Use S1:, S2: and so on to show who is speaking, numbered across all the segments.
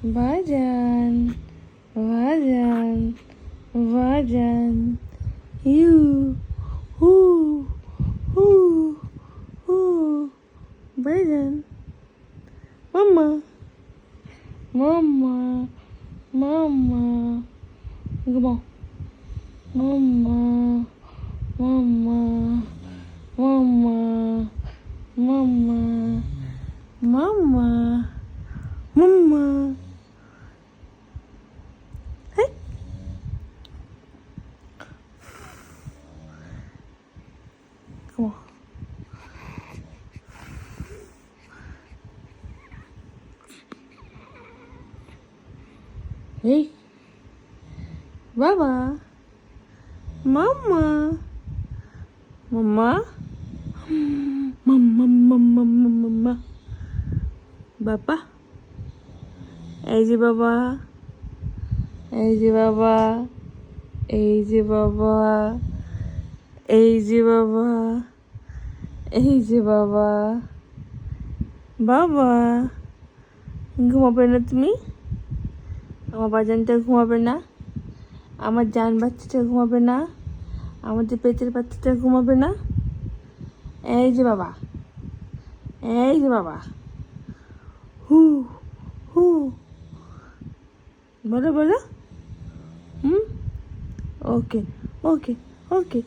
S1: বাজান বাজান বাজান ইউ হু হু হু বাজান মাম্মা মাম্মা মাম্মা ঘুমাও মাম্মা মাম্মা মাম্মা মাম্মা মাম্মা মাম্মা hey come on hey baba mama mama mama mama mama বাবা এই যে বাবা এই যে বাবা এই যে বাবা এই যে বাবা এই যে বাবা বাবা ঘুমাবে না তুমি আমার বাজানটা ঘুমাবে না আমার জান বাচ্চাটা ঘুমাবে না আমাদের পেটের বাচ্চাটা ঘুমাবে না এই যে বাবা এই যে বাবা হু হু বলো বলো ওকে ওকে ওকে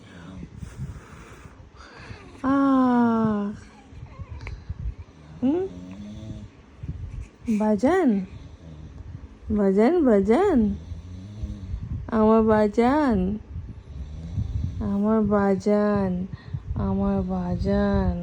S1: বাজান বাজান বাজান আমার বাজান আমার বাজান আমার বাজান